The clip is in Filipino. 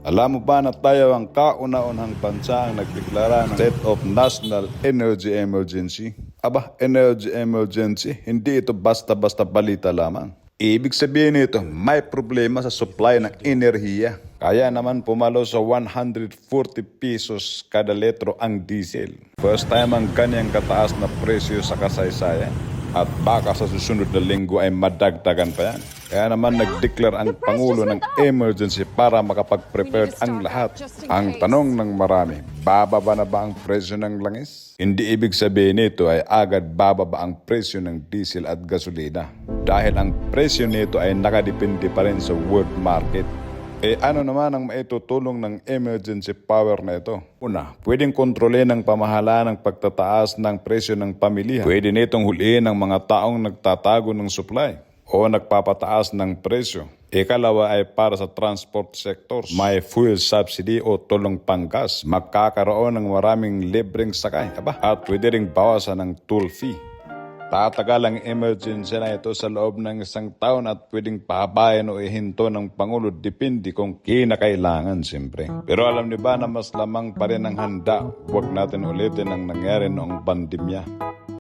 Alam mo ba na tayo ang kauna-unahang bansa ang nagdeklara ng State of National Energy Emergency? Aba, energy emergency, hindi ito basta-basta balita lamang. Ibig sabihin nito, may problema sa supply ng enerhiya. Kaya naman pumalo sa 140 pesos kada litro ang diesel. First time ang kanyang kataas na presyo sa kasaysayan. At baka sa susunod na linggo ay madagdagan pa yan. Kaya naman nag-declare ang Pangulo ng emergency para makapag-prepare ang lahat. Ang tanong ng marami, bababa na ba ang presyo ng langis? Hindi ibig sabihin nito ay agad bababa ang presyo ng diesel at gasolina. Dahil ang presyo nito ay nakadepende pa rin sa world market. Ano naman ang maitutulong ng emergency power na ito? Una, pwedeng kontrolin ng pamahalaan ang pagtataas ng presyo ng pamilya. Pwede nitong huliin ang mga taong nagtatago ng supply o nagpapataas ng presyo. Ikalawa ay para sa transport sectors. May fuel subsidy o tulong panggas. Magkakaroon ng maraming libreng sakay. At pwede ring bawasan ng toll fee. Tatagal ang emergency na ito sa loob ng 1 taon at pwedeng pahabayan o ihinto ng Pangulo depende kung kinakailangan siyempre. Pero alam niyo ba na mas lamang pa rin ang handa? Huwag natin ulitin ang nangyari noong pandemya.